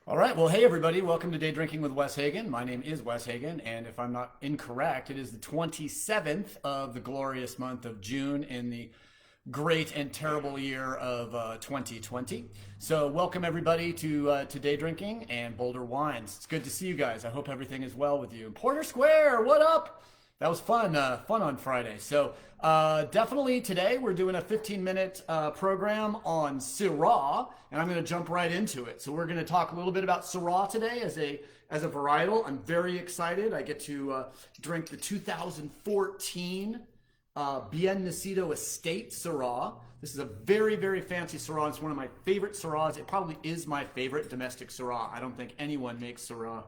All right. Well, hey, everybody. Welcome to Day Drinking with Wes Hagen. My name is Wes Hagen, and if I'm not incorrect, it is the 27th of the glorious month of June in the great and terrible year of 2020. So, welcome, everybody, to Day Drinking and Boulder Wines. It's good to see you guys. I hope everything is well with you. Porter Square, what up? That was fun on Friday. So definitely today we're doing a 15-minute program on Syrah, and I'm going to jump right into it. So we're going to talk a little bit about Syrah today as a varietal. I'm very excited. I get to drink the 2014 Bien Nacido Estate Syrah. This is a very, very fancy Syrah. It's one of my favorite Syrahs. It probably is my favorite domestic Syrah. I don't think anyone makes Syrah.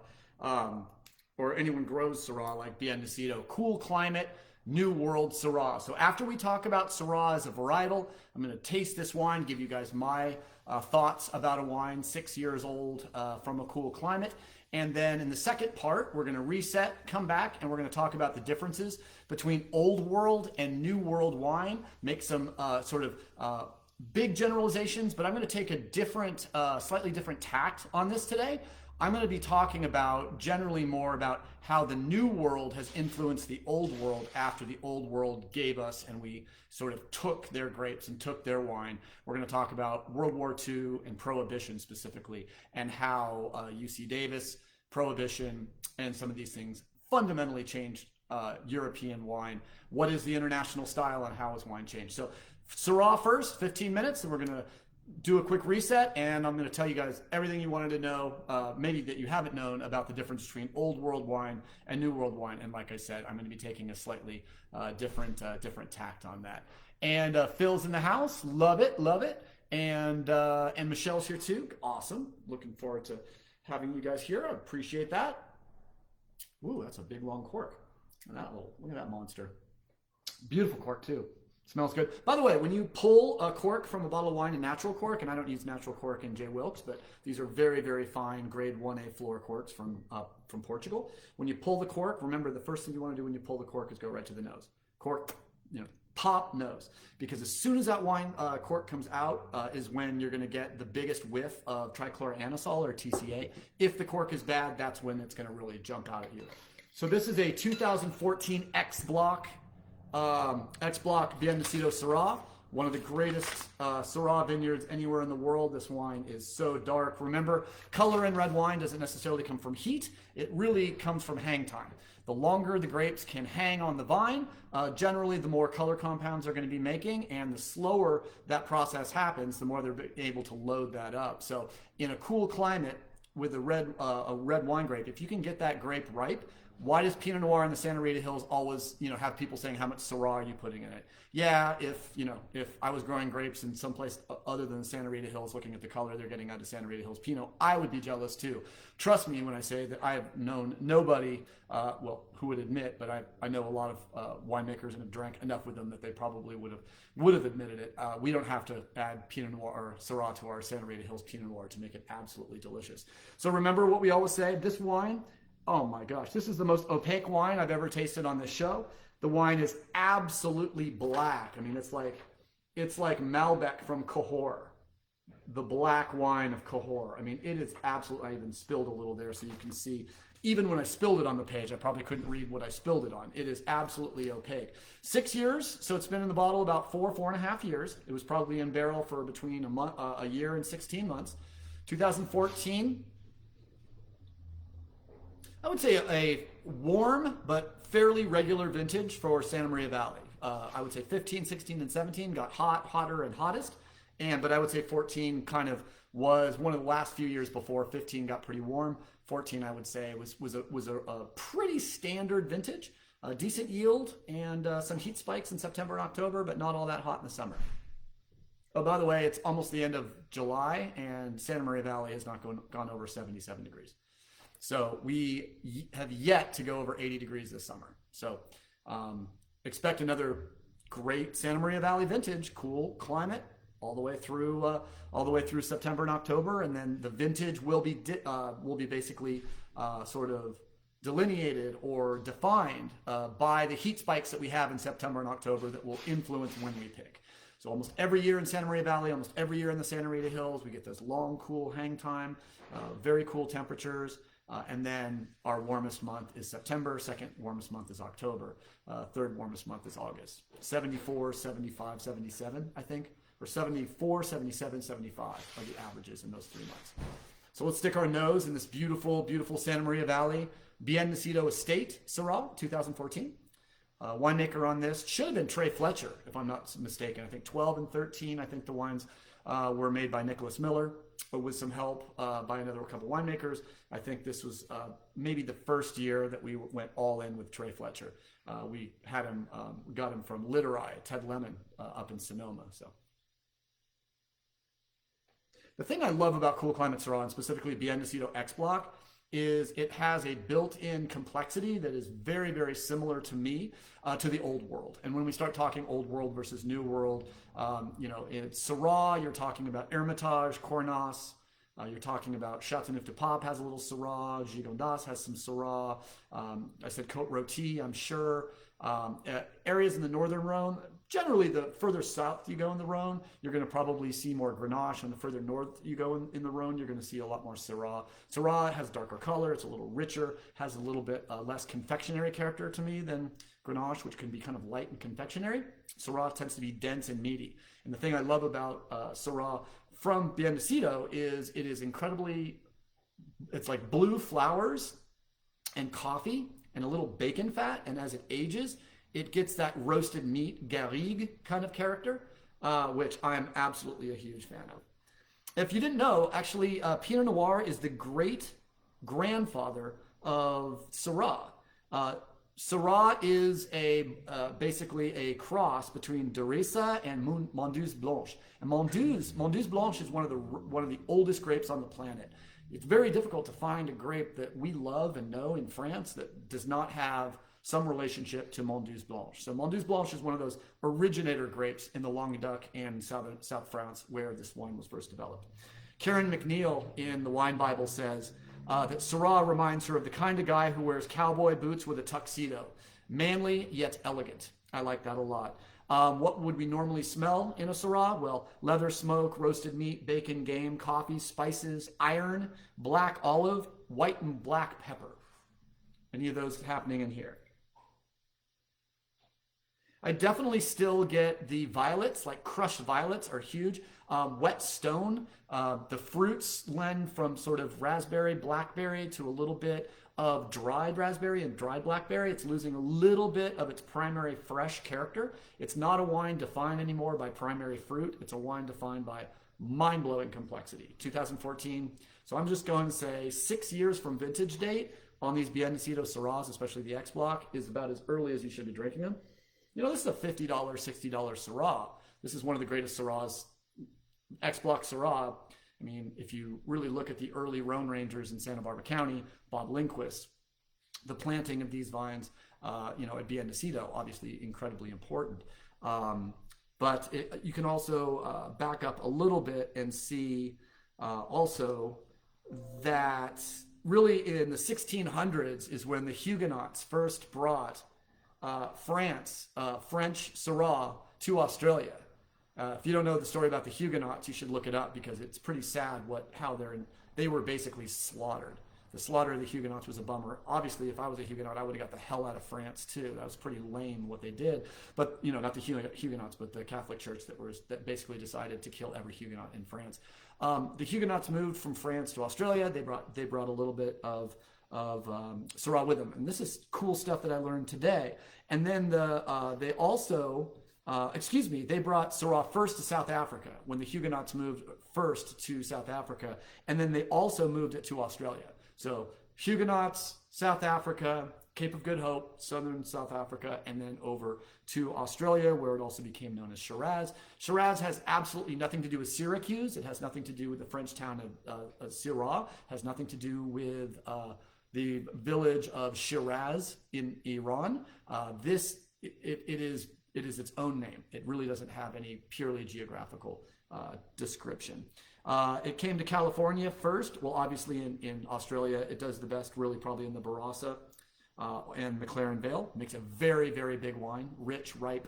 Or anyone grows Syrah like Bien Nacido. Cool climate, new world Syrah. So after we talk about Syrah as a varietal, I'm going to taste this wine, give you guys my thoughts about a wine 6 years old from a cool climate. And then in the second part, we're going to reset, come back, and we're going to talk about the differences between old world and new world wine, make some big generalizations, but I'm going to take a different, slightly different tact on this today. I'm going to be talking about generally more about how the new world has influenced the old world after the old world gave us and we sort of took their grapes and took their wine. We're going to talk about World War II and Prohibition specifically and how UC Davis, Prohibition, and some of these things fundamentally changed European wine. What is the international style and how has wine changed? So Syrah first, 15 minutes, and we're going to do a quick reset, and I'm going to tell you guys everything you wanted to know, maybe that you haven't known about the difference between old world wine and new world wine. And like I said, I'm going to be taking a slightly different tact on that. And Phil's in the house, love it, and Michelle's here too, awesome. Looking forward to having you guys here. I appreciate that. Ooh, that's a big long cork. Look at that monster. Beautiful cork too. Smells good. By the way, when you pull a cork from a bottle of wine, a natural cork, and I don't use natural cork in J. Wilkes, but these are very, very fine grade 1A floor corks from Portugal. When you pull the cork, remember the first thing you want to do when you pull the cork is go right to the nose. Cork, pop nose. Because as soon as that wine cork comes out is when you're going to get the biggest whiff of trichloroanisole or TCA. If the cork is bad, that's when it's going to really jump out at you. So this is a 2014 X Block Bien Nacido Syrah, one of the greatest Syrah vineyards anywhere in the world. This wine is so dark. Remember, color in red wine doesn't necessarily come from heat. It really comes from hang time. The longer the grapes can hang on the vine, generally the more color compounds they're going to be making, and the slower that process happens, the more they're able to load that up. So in a cool climate with a red wine grape, if you can get that grape ripe, why does Pinot Noir in the Santa Rita Hills always, have people saying how much Syrah are you putting in it? Yeah, if I was growing grapes in someplace other than the Santa Rita Hills, looking at the color they're getting out of Santa Rita Hills Pinot, I would be jealous too. Trust me when I say that I have known nobody, who would admit, but I know a lot of winemakers and have drank enough with them that they probably would have admitted it. We don't have to add Pinot Noir or Syrah to our Santa Rita Hills Pinot Noir to make it absolutely delicious. So remember what we always say, this wine, oh my gosh, this is the most opaque wine I've ever tasted on this show. The wine is absolutely black. I mean, it's like Malbec from Cahors, the black wine of Cahors. I mean, it is absolutely, I even spilled a little there so you can see, even when I spilled it on the page, I probably couldn't read what I spilled it on. It is absolutely opaque. 6 years, so it's been in the bottle about 4.5 years. It was probably in barrel for between a year and 16 months. 2014, I would say a warm but fairly regular vintage for Santa Maria Valley. I would say 15, 16, and 17 got hotter and hottest. But I would say 14 kind of was one of the last few years before. 15 got pretty warm. 14, I would say, was a pretty standard vintage. A decent yield and some heat spikes in September and October, but not all that hot in the summer. Oh, by the way, it's almost the end of July, and Santa Maria Valley has not gone over 77 degrees. So we have yet to go over 80 degrees this summer. So expect another great Santa Maria Valley vintage, cool climate all the way through September and October, and then the vintage will be basically sort of delineated or defined by the heat spikes that we have in September and October that will influence when we pick. So almost every year in Santa Maria Valley, almost every year in the Santa Rita Hills, we get this long, cool hang time, very cool temperatures. And then our warmest month is September, second warmest month is October, third warmest month is August. 74, 75, 77, I think, or 74, 77, 75 are the averages in those 3 months. So let's stick our nose in this beautiful, beautiful Santa Maria Valley Bien Nacido Estate Syrah, 2014. Winemaker on this should have been Trey Fletcher, if I'm not mistaken. I think 12 and 13, I think the wines were made by Nicholas Miller, but with some help by another couple winemakers. I think this was maybe the first year that we went all in with Trey Fletcher. We had him, we got him from Literai, Ted Lemon, up in Sonoma. So the thing I love about Cool Climate Syrah, and specifically Bien Nacido X Block, is it has a built-in complexity that is very, very similar to me, to the Old World. And when we start talking Old World versus New World, you know, in Syrah, you're talking about Hermitage, Cornas, you're talking about Châteauneuf-du-Pape has a little Syrah, Gigondas has some Syrah, I said Côte Rôtie, I'm sure. Areas in the Northern Rhone, generally the further south you go in the Rhone, you're going to probably see more Grenache, and the further north you go in the Rhone, you're going to see a lot more Syrah. Syrah has darker color, it's a little richer, has a little bit less confectionery character to me than Grenache, which can be kind of light and confectionery. Syrah tends to be dense and meaty. And the thing I love about Syrah from Bien Nacido is it is incredibly, it's like blue flowers and coffee and a little bacon fat, and as it ages, it gets that roasted meat garrigue kind of character, which I'm absolutely a huge fan of. If you didn't know, actually, Pinot Noir is the great grandfather of Syrah. Syrah is basically a cross between Duressa and Mondeuse Blanche. And Mondeuse Blanche is one of the oldest grapes on the planet. It's very difficult to find a grape that we love and know in France that does not have some relationship to Mondeuse Blanche. So Mondeuse Blanche is one of those originator grapes in the Languedoc and South France where this wine was first developed. Karen McNeil in the Wine Bible says that Syrah reminds her of the kind of guy who wears cowboy boots with a tuxedo. Manly yet elegant. I like that a lot. What would we normally smell in a Syrah? Well, leather, smoke, roasted meat, bacon, game, coffee, spices, iron, black olive, white and black pepper. Any of those happening in here? I definitely still get the violets, like crushed violets are huge. Wet stone, the fruits lend from sort of raspberry, blackberry to a little bit of dried raspberry and dried blackberry. It's losing a little bit of its primary fresh character. It's not a wine defined anymore by primary fruit. It's a wine defined by mind-blowing complexity. 2014. So I'm just going to say 6 years from vintage date on these Bien Nacido Syrahs, especially the X Block, is about as early as you should be drinking them. You know, this is a $50, $60 Syrah. This is one of the greatest Syrahs, X Block Syrah. I mean, if you really look at the early Rhone Rangers in Santa Barbara County, Bob Lindquist, the planting of these vines, you know, at Bien Nacido, obviously incredibly important. But you can also back up a little bit and see also that really in the 1600s is when the Huguenots first brought French Syrah to Australia. If you don't know the story about the Huguenots, you should look it up because it's pretty sad how they were basically slaughtered. The slaughter of the Huguenots was a bummer. Obviously, if I was a Huguenot, I would have got the hell out of France too. That was pretty lame what they did. But you know, not the Huguenots, but the Catholic Church that basically decided to kill every Huguenot in France. The Huguenots moved from France to Australia. They brought a little bit of Syrah with them, and this is cool stuff that I learned today. And then they also. They brought Syrah first to South Africa when the Huguenots moved first to South Africa, and then they also moved it to Australia. So Huguenots, South Africa, Cape of Good Hope, southern South Africa, and then over to Australia, where it also became known as Shiraz. Shiraz has absolutely nothing to do with Syracuse. It has nothing to do with the French town of Syrah. Has nothing to do with the village of Shiraz in Iran. It is its own name. It really doesn't have any purely geographical description. It came to California first. Well, obviously in Australia, it does the best really probably in the Barossa and McLaren Vale. Makes a very, very big wine, rich, ripe,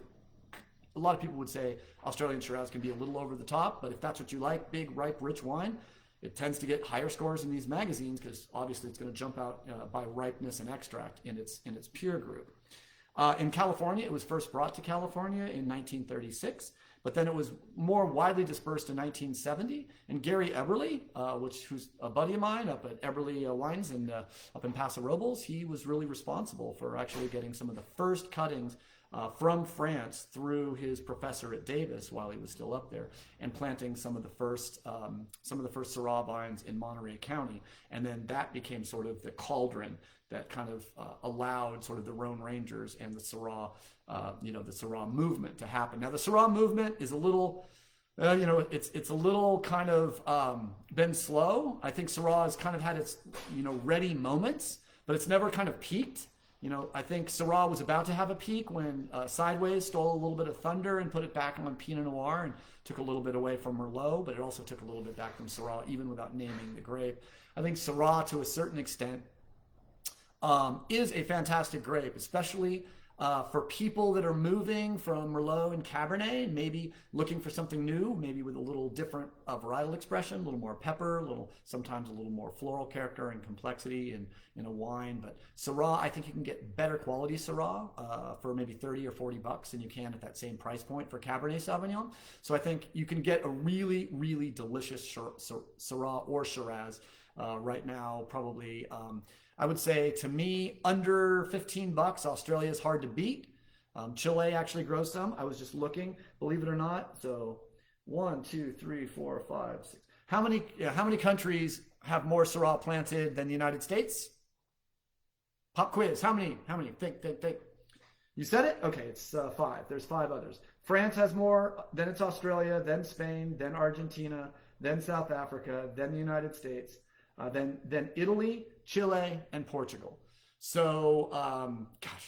a lot of people would say Australian Shiraz can be a little over the top, but if that's what you like, big, ripe, rich wine, it tends to get higher scores in these magazines because obviously it's going to jump out by ripeness and extract in its peer group. In California, it was first brought to California in 1936, but then it was more widely dispersed in 1970. And Gary Eberly, who's a buddy of mine up at Eberly Wines up in Paso Robles, he was really responsible for actually getting some of the first cuttings from France through his professor at Davis while he was still up there, and planting some of the first Syrah vines in Monterey County. And then that became sort of the cauldron that kind of allowed sort of the Rhone Rangers and the Syrah, the Syrah movement to happen. Now the Syrah movement is a little, it's a little kind of been slow. I think Syrah has kind of had its, ready moments, but it's never kind of peaked. I think Syrah was about to have a peak when Sideways stole a little bit of thunder and put it back on Pinot Noir and took a little bit away from Merlot, but it also took a little bit back from Syrah, even without naming the grape. I think Syrah, to a certain extent, is a fantastic grape, especially for people that are moving from Merlot and Cabernet, maybe looking for something new, maybe with a little different varietal expression, a little more pepper, sometimes a little more floral character and complexity in a wine. But Syrah, I think you can get better quality Syrah for maybe 30 or 40 bucks than you can at that same price point for Cabernet Sauvignon. So I think you can get a really, really delicious Syrah or Shiraz right now, probably. I would say, to me, under 15 bucks, Australia is hard to beat. Chile actually grows some. I was just looking, believe it or not. So 1, 2, 3, 4, 5, 6. How many countries have more Syrah planted than the United States? Pop quiz. How many? Think. You said it? Okay, it's 5. There's 5 others. France has more, then it's Australia, then Spain, then Argentina, then South Africa, then the United States. Then Italy, Chile, and Portugal. So,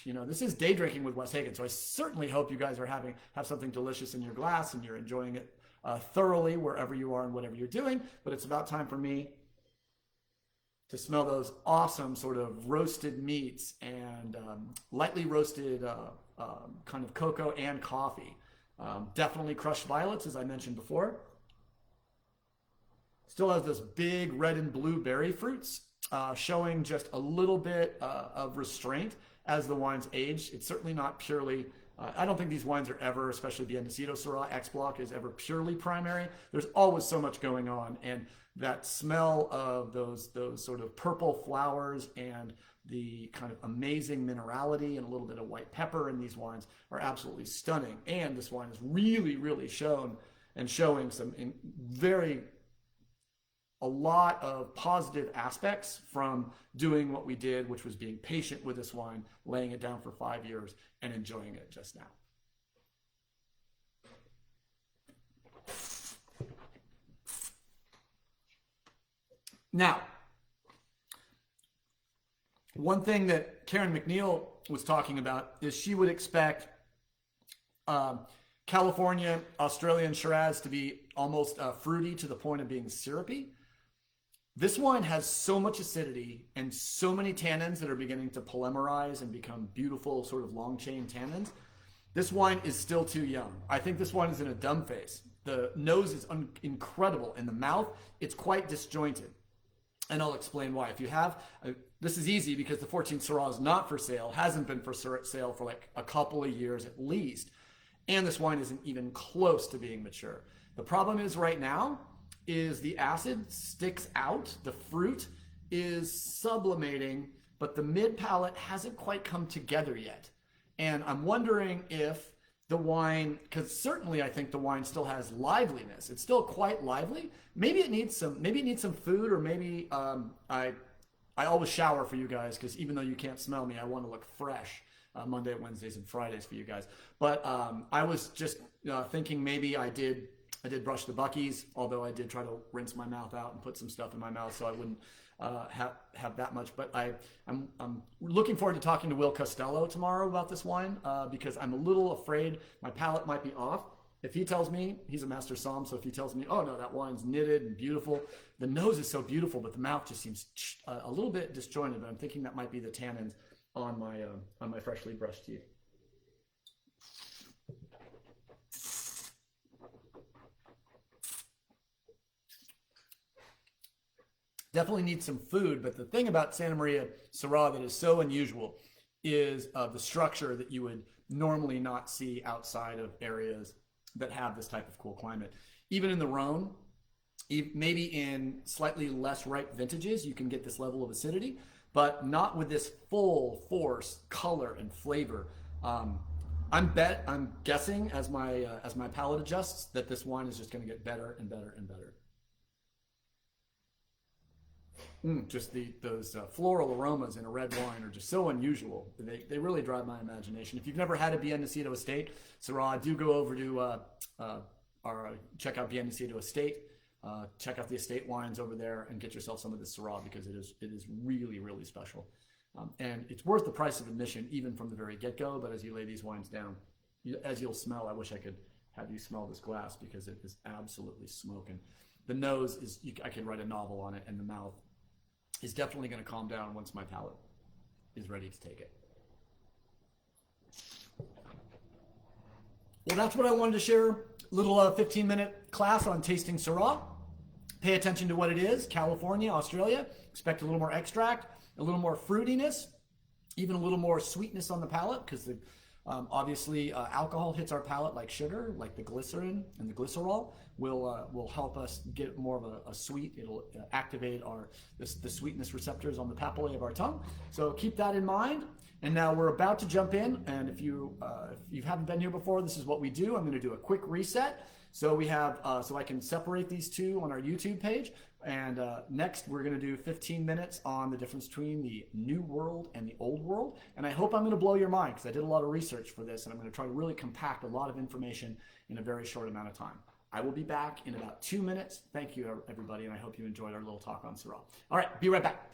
this is Day Drinking with Wes Hagen. So I certainly hope you guys have something delicious in your glass and you're enjoying it thoroughly wherever you are and whatever you're doing. But it's about time for me to smell those awesome sort of roasted meats and lightly roasted kind of cocoa and coffee. Definitely crushed violets, as I mentioned before. Still has those big red and blue berry fruits, showing just a little bit of restraint as the wines age. It's certainly not purely, I don't think these wines are ever, especially Bien Nacido Syrah X Block, is ever purely primary. There's always so much going on, and that smell of those sort of purple flowers and the kind of amazing minerality and a little bit of white pepper in these wines are absolutely stunning. And this wine is really, really showing some a lot of positive aspects from doing what we did, which was being patient with this wine, laying it down for 5 years, and enjoying it just now. Now, one thing that Karen McNeil was talking about is she would expect California Australian Shiraz to be almost fruity to the point of being syrupy. This wine has so much acidity and so many tannins that are beginning to polymerize and become beautiful sort of long chain tannins. This wine is still too young. I think this wine is in a dumb face. The nose is incredible. In the mouth, it's quite disjointed. And I'll explain why. If you have, this is easy because the 14 Syrah is not for sale, hasn't been for sale for like a couple of years at least. And this wine isn't even close to being mature. The problem is right now is the acid sticks out, the fruit is sublimating, but the mid palate hasn't quite come together yet. And I'm wondering if the wine, because certainly I think the wine still has liveliness. It's still quite lively. Maybe it needs some food, or maybe I always shower for you guys because even though you can't smell me, I want to look fresh. Monday, Wednesdays, and Fridays for you guys. But I was just thinking maybe I did brush the buckies, although I did try to rinse my mouth out and put some stuff in my mouth so I wouldn't have that much. But I'm looking forward to talking to Will Costello tomorrow about this wine because I'm a little afraid my palate might be off. If he tells me, he's a master somm, so if he tells me, oh no, that wine's knitted and beautiful, the nose is so beautiful, but the mouth just seems a little bit disjointed. But I'm thinking that might be the tannins on my freshly brushed teeth. Definitely need some food, but the thing about Santa Maria Syrah that is so unusual is the structure that you would normally not see outside of areas that have this type of cool climate. Even in the Rhone, maybe in slightly less ripe vintages, you can get this level of acidity, but not with this full force, color, and flavor. I'm guessing as my palate adjusts that this wine is just going to get better and better and better. Just those floral aromas in a red wine are just so unusual. They really drive my imagination. If you've never had a Bien Nacido Estate Syrah, do go over to check out Bien Nacido Estate. Check out the estate wines over there and get yourself some of this Syrah because it is really, really special. And it's worth the price of admission even from the very get-go. But as you lay these wines down, as you'll smell, I wish I could have you smell this glass because it is absolutely smoking. The nose is, I could write a novel on it, and the mouth is definitely going to calm down once my palate is ready to take it. Well, that's what I wanted to share. Little 15-minute class on tasting Syrah. Pay attention to what it is. California, Australia. Expect a little more extract, a little more fruitiness, even a little more sweetness on the palate because obviously alcohol hits our palate like sugar, like the glycerin and the glycerol will help us get more of a sweet. It'll activate the sweetness receptors on the papillae of our tongue. So keep that in mind. And now we're about to jump in. And if you haven't been here before, this is what we do. I'm going to do a quick reset. So we have so I can separate these two on our YouTube page. And next, we're going to do 15 minutes on the difference between the New World and the Old World. And I hope I'm going to blow your mind because I did a lot of research for this, and I'm going to try to really compact a lot of information in a very short amount of time. I will be back in about 2 minutes. Thank you, everybody, and I hope you enjoyed our little talk on Syrah. All right, be right back.